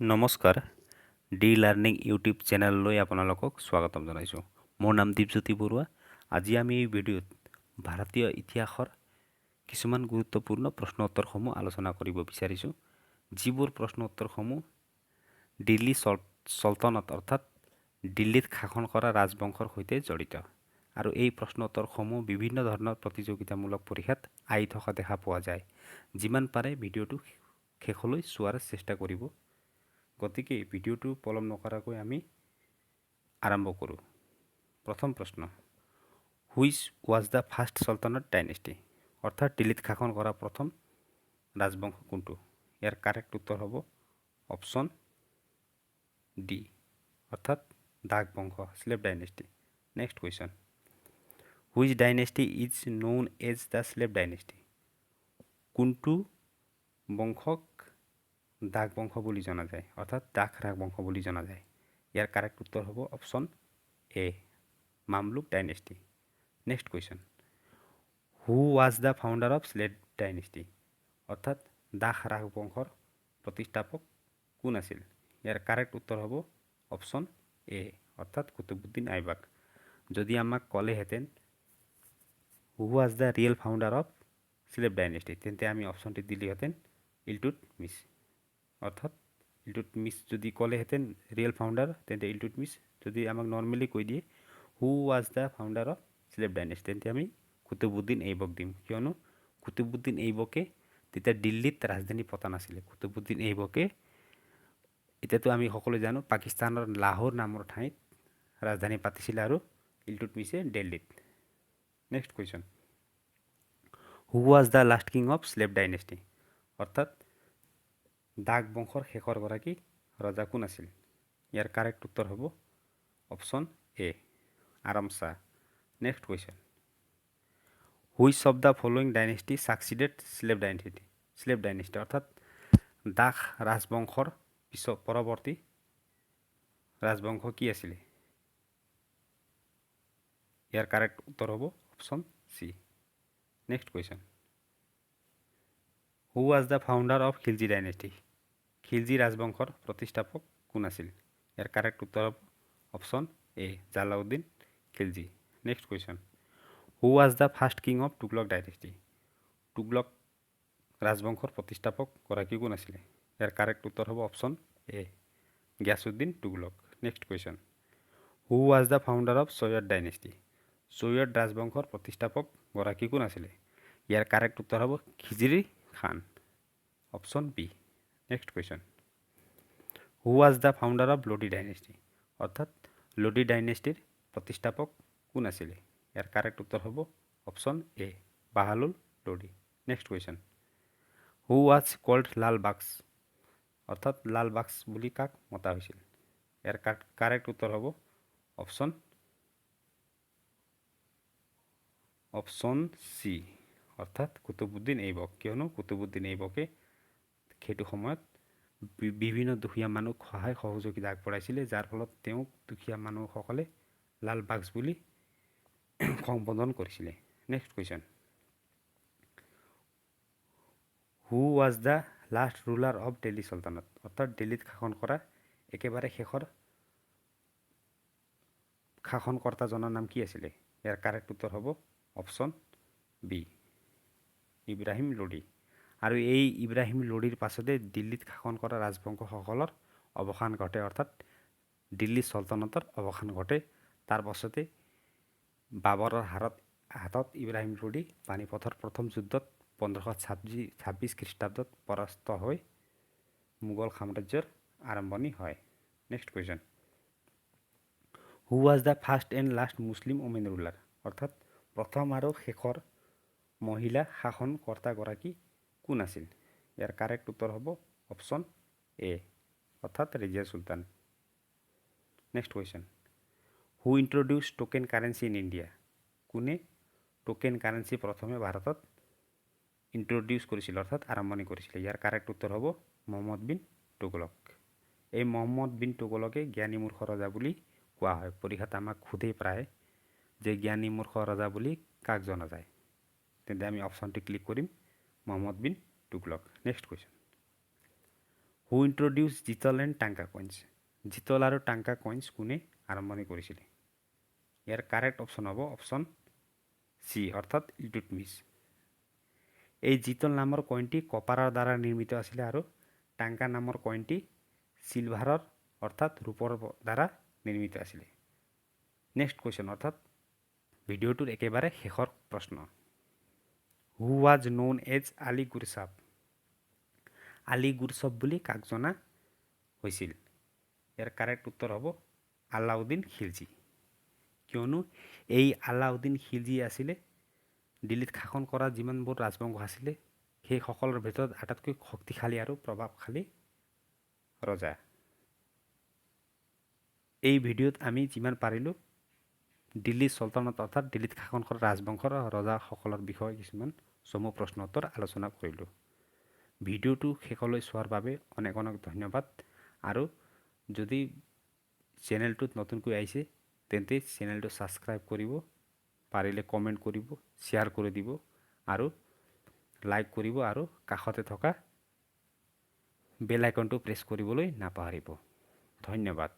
নমস্কাৰ D learning YouTube চেনেললৈ আপোনালোকক স্বাগতম জনাইছোঁ। মোৰ নাম জ্যোতি বৰুৱা। আজি আমি এই ভিডিঅ'ত ভাৰতীয় ইতিহাসৰ কিছুমান গুৰুত্বপূৰ্ণ প্ৰশ্ন উত্তৰসমূহ আলোচনা কৰিব বিচাৰিছোঁ, যিবোৰ প্ৰশ্ন উত্তৰসমূহ দিল্লী চলতনত অৰ্থাৎ দিল্লীত শাসন কৰা ৰাজবংশৰ সৈতে জড়িত। আৰু এই প্ৰশ্ন উত্তৰসমূহ বিভিন্ন ধৰণৰ প্ৰতিযোগিতামূলক পৰীক্ষাত আহি থকা দেখা পোৱা যায়। যিমান পাৰে ভিডিঅ'টো শেষলৈ চোৱাৰ চেষ্টা কৰিব। গতিকে ভিডিঅ'টো পলম নকৰাকৈ আমি আৰম্ভ কৰোঁ। প্ৰথম প্ৰশ্ন, which was the first sultanate dynasty? অৰ্থাৎ দিল্লীত শাসন কৰা প্ৰথম ৰাজবংশ কোনটো? ইয়াৰ কাৰেক্ট উত্তৰ হ'ব অপশ্যন ডি, অৰ্থাৎ দাস বংশ, slave dynasty. Next question, which dynasty is known as the slave dynasty? কোনটো বংশক দাস বংশ বুলি জনা যায়, অৰ্থাৎ দাস ৰাজবংশ বুলি জনা যায়? ইয়াৰ কাৰেক্ট উত্তৰ হ'ব option A, Mamluk dynasty. Next question, who was the founder of slave dynasty? অৰ্থাৎ দাস ৰাজবংশৰ প্ৰতিষ্ঠাপক কোন আছিল? ইয়াৰ কাৰেক্ট উত্তৰ হ'ব অপশ্যন এ, অৰ্থাৎ কুতুবুদ্দিন আইবক। যদি আমাক ক'লেহেঁতেন who was the real founder of slave dynasty, তেন্তে আমি অপশ্যনটি দিলোহেঁতেন ইলটুটমিছ। অৰ্থাৎ ইলটুটমিছ যদি ক'লেহেঁতেন ৰিয়েল ফাউণ্ডাৰ, তেন্তে ইলটুটমিছ। যদি আমাক নৰ্মেলি কৈ দিয়ে হু was the founder of slave dynasty, তেন্তে আমি কুতুবুদ্দিন এইবক দিম, কিয়নো কুতুবুদ্দিন এইবকে তেতিয়া দিল্লীত ৰাজধানী পতা নাছিলে। কুতুবুদ্দিন এইবকে, এতিয়াতো আমি সকলোৱে জানো, পাকিস্তানৰ লাহোৰ নামৰ ঠাইত ৰাজধানী পাতিছিলে আৰু ইলটুটমিছে দিল্লীত। Next question, who was the last king of slave dynasty? অৰ্থাৎ দাস বংশৰ শেষৰ গৰাকী ৰজা কোন আছিল? ইয়াৰ কাৰেক্ট উত্তৰ হ'ব option A, Aram Shah. Next question, which of the following dynasty succeeded slave dynasty? অৰ্থাৎ দাস ৰাজবংশৰ পিছত পৰৱৰ্তী ৰাজবংশ কি আছিলে? ইয়াৰ কাৰেক্ট উত্তৰ হ'ব option C. Next question, who was the founder of Khilji dynasty? Khilji ৰাজবংশৰ প্ৰতিষ্ঠাপক কোন আছিল? ইয়াৰ কাৰেক্ট উত্তৰ হ'ব option A, Jalauddin Khilji. Next question, who was the first king of Tughlaq dynasty? Tughlaq ৰাজবংশৰ প্ৰতিষ্ঠাপক গৰাকী কোন আছিলে? ইয়াৰ কাৰেক্ট উত্তৰ হ'ব option A, Giasuddin Tughlaq. Next question, who was the founder of Syed dynasty? Syed ৰাজবংশৰ প্ৰতিষ্ঠাপক গৰাকী কোন আছিলে? ইয়াৰ কাৰেক্ট উত্তৰ হ'ব Khizr Khan, option B. Next question, who was the founder of Lodi dynasty? অৰ্থাৎ লোডি ডাইনেষ্টিৰ প্ৰতিষ্ঠাপক কোন আছিলে? ইয়াৰ কাৰেক্ট উত্তৰ হ'ব option A, Bahlul Lodi. Next question, who was called Lal Bakhsh? অৰ্থাৎ লাল বাক্স বুলি কাক মতা হৈছিল? ইয়াৰ কাৰেক্ট উত্তৰ হ'ব অপশ্যন চি, অৰ্থাৎ কুতুবুদ্দিন এইবক, কিয়নো কুতুবুদ্দিন এইবকে সেইটো সময়ত বিভিন্ন দুখীয়া মানুহক সহায় সহযোগিতা আগবঢ়াইছিলে, যাৰ ফলত তেওঁক দুখীয়া মানুহসকলে লাল বাক্স বুলি সম্বোধন কৰিছিলে। Next question, who was the last ruler of Delhi sultanate? অৰ্থাৎ দিল্লীত শাসন কৰা একেবাৰে শেষৰ শাসনকৰ্তাজনৰ নাম কি আছিলে? ইয়াৰ কাৰেক্ট উত্তৰ হ'ব অপশ্যন বি, ইব্ৰাহিম লোডি। আৰু এই ইব্ৰাহিম লোডিৰ পাছতে দিল্লীত শাসন কৰা ৰাজবংশসকলৰ অৱসান ঘটে, অৰ্থাৎ দিল্লী চলতনতৰ অৱসান ঘটে। তাৰ পাছতে বাবৰৰ হাতত ইব্ৰাহিম লোডি পানিপথৰ প্ৰথম যুদ্ধত 1526 খ্ৰীষ্টাব্দত পৰাস্ত হৈ মোগল সাম্ৰাজ্যৰ আৰম্ভণি হয়। Next question, who was the first and last Muslim women ruler? অৰ্থাৎ প্ৰথম আৰু শেষৰ মহিলা শাসনকৰ্তাগৰাকী কোন আছিল? ইয়াৰ কাৰেক্ট উত্তৰ হ'ব অপশ্যন এ, অৰ্থাৎ Razia Sultan. Next question, who introduced token currency in India? কোনে টোকেন কাৰেঞ্চি প্ৰথমে ভাৰতত ইন্ট্ৰডিউচ কৰিছিল, অৰ্থাৎ আৰম্ভণি কৰিছিলে? ইয়াৰ কাৰেক্ট উত্তৰ হ'ব মহম্মদ বিন তুগলক। এই মহম্মদ বিন তুগলকে জ্ঞানী মূৰ্খ ৰজা বুলি কোৱা হয়। পৰীক্ষাত আমাক সোধেই প্ৰায় যে জ্ঞানী মূৰ্খ ৰজা বুলি কাক জনা যায়, তেন্তে আমি অপশ্যনটি ক্লিক কৰিম Muhammad bin Tughlaq. Next question, who introduced jital and tanka coins, jital আৰু টাংকা কইন্স কোনে আৰম্ভণি কৰিছিলে? ইয়াৰ কাৰেক্ট অপশ্যন হ'ব অপশ্যন চি অৰ্থাৎ ইলটুটমিছ। এই জিতল নামৰ কইনটি কপাৰৰ দ্বাৰা নিৰ্মিত আছিলে আৰু টাংকা নামৰ কইনটি চিলভাৰৰ অৰ্থাৎ ৰূপৰ দ্বাৰা নিৰ্মিত আছিলে। নেক্সট কুৱেশ্যন অৰ্থাৎ ভিডিঅ'টোৰ একেবাৰে শেষৰ প্ৰশ্ন। Who was known as Ali Gurshasp, Ali Gurshasp বুলি কাক জনা হৈছিল? ইয়াৰ কাৰেক্ট উত্তৰ হ'ব আলাউদ্দিন খিলজী, কিয়নো এই আলাউদ্দিন খিলজী আছিলে দিল্লীত শাসন কৰা যিমানবোৰ ৰাজবংশ আছিলে সেই সকলৰ ভিতৰত আটাইতকৈ শক্তিশালী আৰু প্ৰভাৱশালী ৰজা। এই ভিডিঅ'ত আমি যিমান পাৰিলোঁ দিল্লী চলতানত অৰ্থাৎ দিল্লীত শাসন কৰা ৰাজবংশৰ ৰজাসকলৰ বিষয়ে কিছুমান চমু প্ৰশ্ন উত্তৰ আলোচনা কৰিলোঁ। ভিডিঅ'টো শেষলৈ চোৱাৰ বাবে অনেক অনেক ধন্যবাদ। আৰু যদি চেনেলটোত নতুনকৈ আহিছে তেন্তে চেনেলটো ছাবস্ক্ৰাইব কৰিব, পাৰিলে কমেণ্ট কৰিব, শ্বেয়াৰ কৰি দিব আৰু লাইক কৰিব আৰু কাষতে থকা বেল আইকনটো প্ৰেছ কৰিবলৈ নাপাহৰিব। ধন্যবাদ।